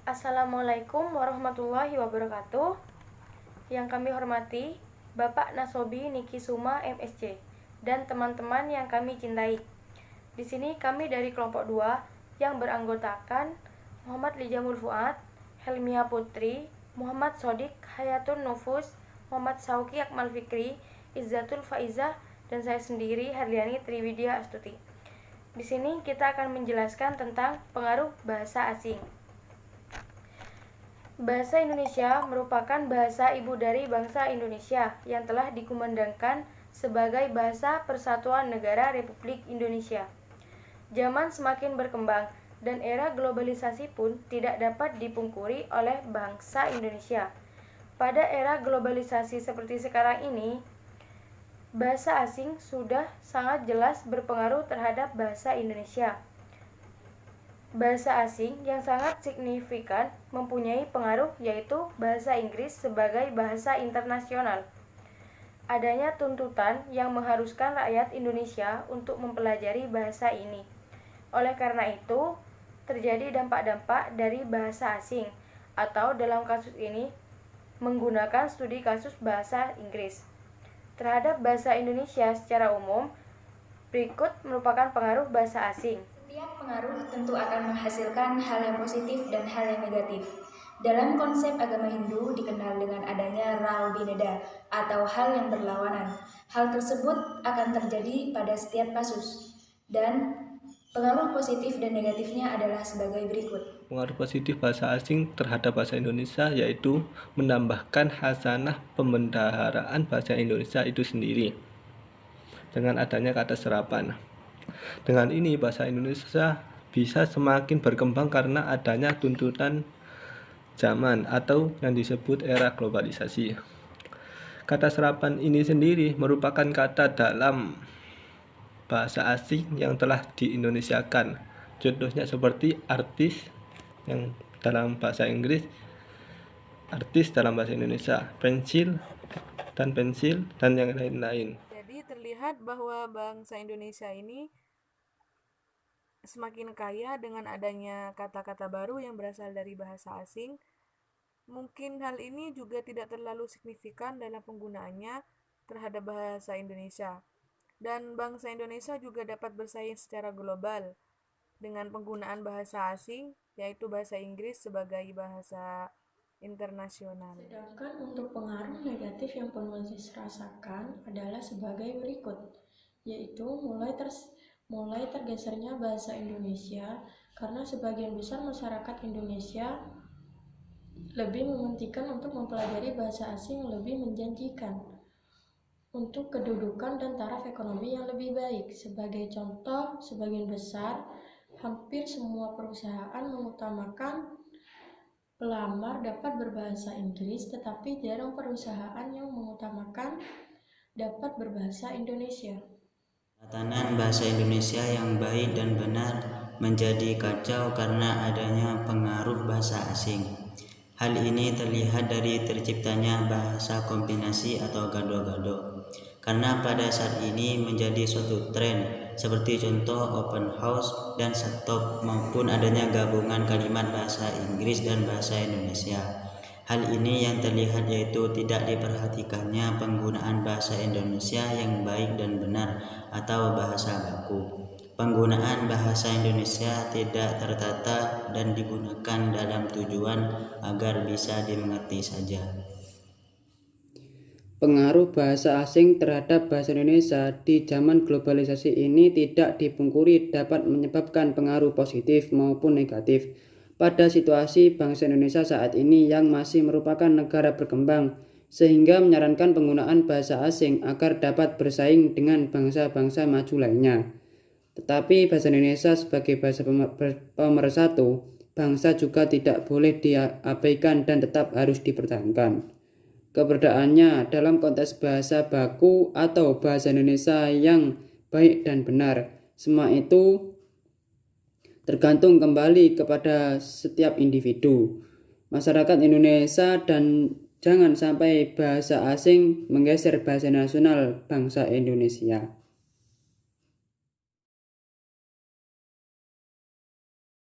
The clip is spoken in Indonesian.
Assalamualaikum warahmatullahi wabarakatuh. Yang kami hormati Bapak Nasobi Niki Suma MSc dan teman-teman yang kami cintai. Di sini kami dari kelompok 2 yang beranggotakan Muhammad Lijamul Fuad, Helmia Putri, Muhammad Sodik Hayatun Nufus, Muhammad Sauki Akmal Fikri, Izzatul Faizah, dan saya sendiri Harliani Triwidya Astuti. Di sini kita akan menjelaskan tentang pengaruh bahasa asing. Bahasa Indonesia merupakan bahasa ibu dari bangsa Indonesia yang telah dikumandangkan sebagai bahasa Persatuan Negara Republik Indonesia. Zaman semakin berkembang dan era globalisasi pun tidak dapat dipungkiri oleh bangsa Indonesia. Pada era globalisasi seperti sekarang ini, bahasa asing sudah sangat jelas berpengaruh terhadap bahasa Indonesia. Bahasa asing yang sangat signifikan mempunyai pengaruh yaitu bahasa Inggris sebagai bahasa internasional. Adanya tuntutan yang mengharuskan rakyat Indonesia untuk mempelajari bahasa ini. Oleh karena itu, terjadi dampak-dampak dari bahasa asing atau dalam kasus ini menggunakan studi kasus bahasa Inggris. Terhadap bahasa Indonesia secara umum, berikut merupakan pengaruh bahasa asing. Setiap pengaruh tentu akan menghasilkan hal yang positif dan hal yang negatif. Dalam konsep agama Hindu dikenal dengan adanya Ral Bineda atau hal yang berlawanan. Hal tersebut akan terjadi pada setiap kasus. Dan pengaruh positif dan negatifnya adalah sebagai berikut. Pengaruh positif bahasa asing terhadap bahasa Indonesia yaitu menambahkan hasanah pembendaharaan bahasa Indonesia itu sendiri dengan adanya kata serapan. Dengan ini bahasa Indonesia bisa semakin berkembang karena adanya tuntutan zaman atau yang disebut era globalisasi. Kata serapan ini sendiri merupakan kata dalam bahasa asing yang telah diindonesiakan. Contohnya seperti artis yang dalam bahasa Inggris, artis dalam bahasa Indonesia, pensil, dan yang lain-lain. Jadi terlihat bahwa bangsa Indonesia ini semakin kaya dengan adanya kata-kata baru yang berasal dari bahasa asing. Mungkin hal ini juga tidak terlalu signifikan dalam penggunaannya terhadap bahasa Indonesia. Dan bangsa Indonesia juga dapat bersaing secara global dengan penggunaan bahasa asing, yaitu bahasa Inggris sebagai bahasa internasional. Sedangkan untuk pengaruh negatif yang penulis rasakan adalah sebagai berikut, yaitu mulai tergesernya bahasa Indonesia karena sebagian besar masyarakat Indonesia lebih mementingkan untuk mempelajari bahasa asing yang lebih menjanjikan untuk kedudukan dan taraf ekonomi yang lebih baik. Sebagai contoh, sebagian besar hampir semua perusahaan mengutamakan pelamar dapat berbahasa Inggris, tetapi jarang perusahaan yang mengutamakan dapat berbahasa Indonesia. Tatanan bahasa Indonesia yang baik dan benar menjadi kacau karena adanya pengaruh bahasa asing. Hal ini terlihat dari terciptanya bahasa kombinasi atau gado-gado. Karena pada saat ini menjadi suatu tren, seperti contoh open house dan stop maupun adanya gabungan kalimat bahasa Inggris dan bahasa Indonesia. Hal ini yang terlihat yaitu tidak diperhatikannya penggunaan bahasa Indonesia yang baik dan benar atau bahasa baku. Penggunaan bahasa Indonesia tidak tertata dan digunakan dalam tujuan agar bisa dimengerti saja. Pengaruh bahasa asing terhadap bahasa Indonesia di zaman globalisasi ini tidak dipungkiri dapat menyebabkan pengaruh positif maupun negatif pada situasi bangsa Indonesia saat ini yang masih merupakan negara berkembang, sehingga menyarankan penggunaan bahasa asing agar dapat bersaing dengan bangsa-bangsa maju lainnya. Tetapi bahasa Indonesia sebagai bahasa pemersatu bangsa juga tidak boleh diabaikan dan tetap harus dipertahankan. Keberadaannya dalam konteks bahasa baku atau bahasa Indonesia yang baik dan benar, semua itu tergantung kembali kepada setiap individu masyarakat Indonesia, dan jangan sampai bahasa asing menggeser bahasa nasional bangsa Indonesia.